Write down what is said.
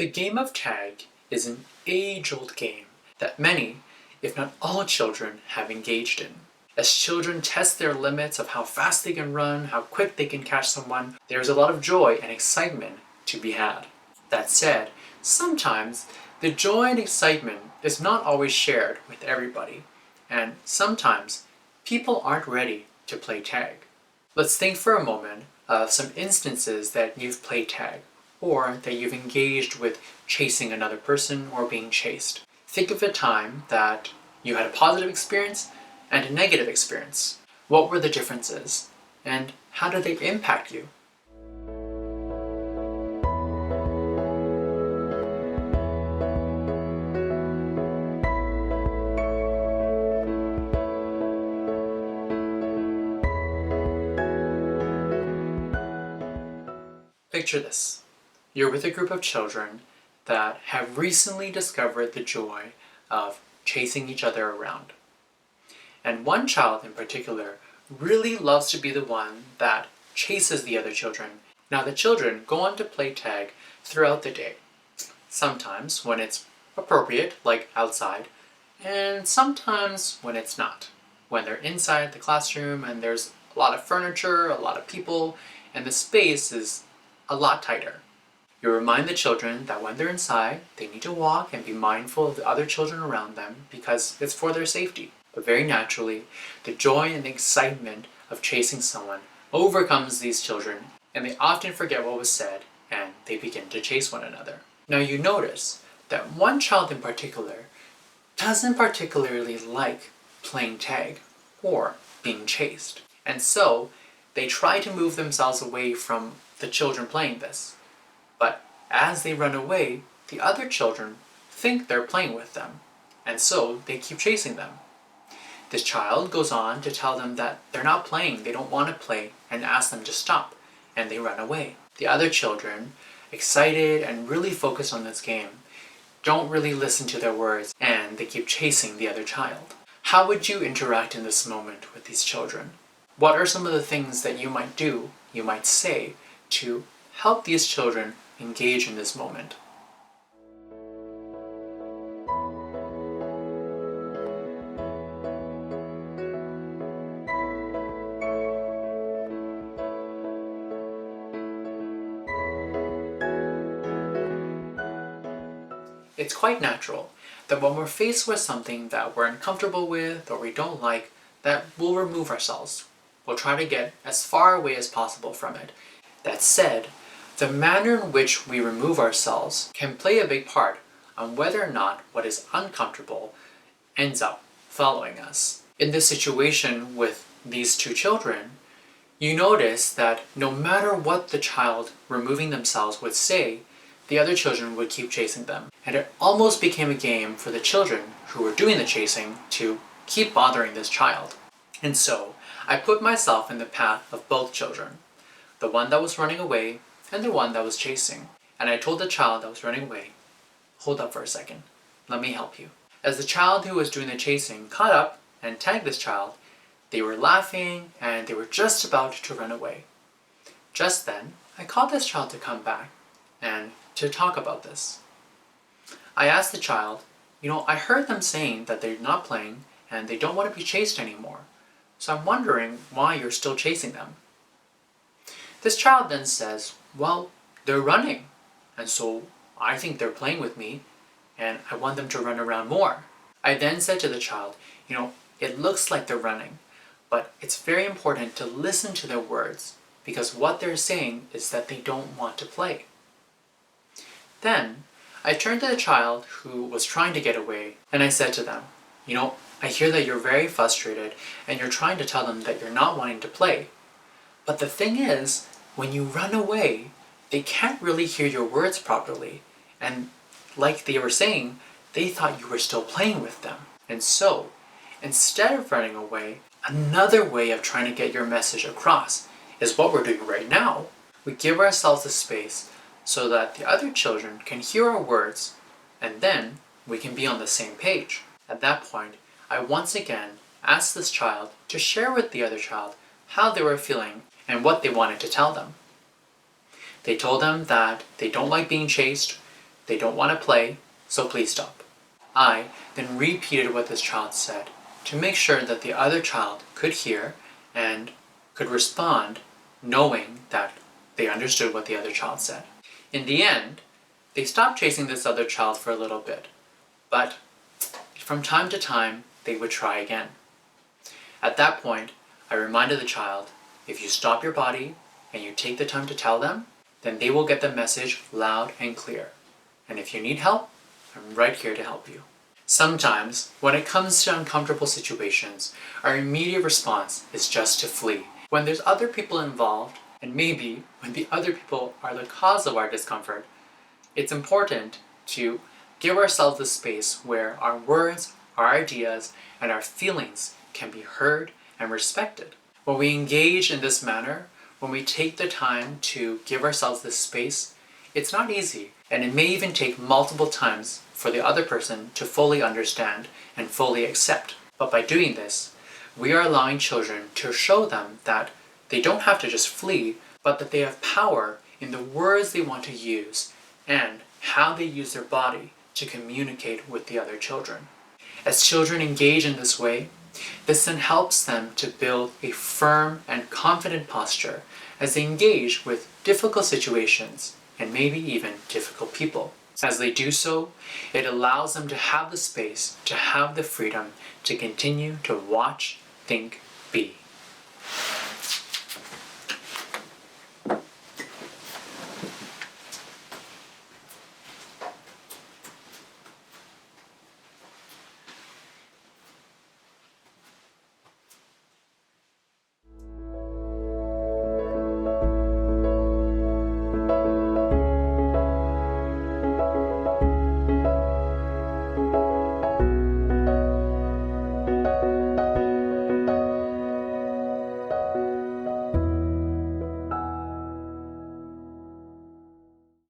The game of tag is an age-old game that many, if not all children, have engaged in. As children test their limits of how fast they can run, how quick they can catch someone, there's a lot of joy and excitement to be had. That said, sometimes the joy and excitement is not always shared with everybody, and sometimes people aren't ready to play tag. Let's think for a moment of some instances that you've played tag, or that you've engaged with chasing another person or being chased. Think of a time that you had a positive experience and a negative experience. What were the differences, and how did they impact you? Picture this. You're with a group of children that have recently discovered the joy of chasing each other around. And one child in particular really loves to be the one that chases the other children. Now the children go on to play tag throughout the day. Sometimes when it's appropriate, like outside, and sometimes when it's not. When they're inside the classroom and there's a lot of furniture, a lot of people, and the space is a lot tighter. You remind the children that when they're inside, they need to walk and be mindful of the other children around them because it's for their safety. But very naturally, the joy and the excitement of chasing someone overcomes these children, and they often forget what was said and they begin to chase one another. Now you notice that one child in particular doesn't particularly like playing tag or being chased. And so they try to move themselves away from the children playing this. But as they run away, the other children think they're playing with them, and so they keep chasing them. This child goes on to tell them that they're not playing, they don't want to play, and ask them to stop, and they run away. The other children, excited and really focused on this game, don't really listen to their words, and they keep chasing the other child. How would you interact in this moment with these children? What are some of the things that you might do, you might say, to help these children engage in this moment? It's quite natural that when we're faced with something that we're uncomfortable with or we don't like, that we'll remove ourselves. We'll try to get as far away as possible from it. That said, the manner in which we remove ourselves can play a big part on whether or not what is uncomfortable ends up following us. In this situation with these two children, you notice that no matter what the child removing themselves would say, the other children would keep chasing them. And it almost became a game for the children who were doing the chasing to keep bothering this child. And so, I put myself in the path of both children, the one that was running away and the one that was chasing. And I told the child that was running away, hold up for a second, let me help you. As the child who was doing the chasing caught up and tagged this child, they were laughing and they were just about to run away. Just then, I called this child to come back and to talk about this. I asked the child, I heard them saying that they're not playing and they don't want to be chased anymore. So I'm wondering why you're still chasing them. This child then says, well, they're running, and so I think they're playing with me, and I want them to run around more. I then said to the child, it looks like they're running, but it's very important to listen to their words, because what they're saying is that they don't want to play. Then, I turned to the child who was trying to get away, and I said to them, I hear that you're very frustrated and you're trying to tell them that you're not wanting to play. But the thing is, when you run away, they can't really hear your words properly. And like they were saying, they thought you were still playing with them. And so, instead of running away, another way of trying to get your message across is what we're doing right now. We give ourselves a space so that the other children can hear our words, and then we can be on the same page. At that point, I once again asked this child to share with the other child how they were feeling and what they wanted to tell them. They told them that they don't like being chased, They don't want to play, so please stop. I then repeated what this child said to make sure that the other child could hear and could respond, knowing that they understood what the other child said. In the end, they stopped chasing this other child for a little bit, but from time to time, they would try again. At that point, I reminded the child, if you stop your body and you take the time to tell them, then they will get the message loud and clear. And if you need help, I'm right here to help you. Sometimes, when it comes to uncomfortable situations, our immediate response is just to flee. When there's other people involved, and maybe when the other people are the cause of our discomfort, it's important to give ourselves a space where our words, our ideas, and our feelings can be heard and respected. When we engage in this manner, when we take the time to give ourselves this space, it's not easy, and it may even take multiple times for the other person to fully understand and fully accept. But by doing this, we are allowing children to show them that they don't have to just flee, but that they have power in the words they want to use and how they use their body to communicate with the other children. As children engage in this way, this then helps them to build a firm and confident posture as they engage with difficult situations and maybe even difficult people. As they do so, it allows them to have the space, to have the freedom to continue to watch, think, be.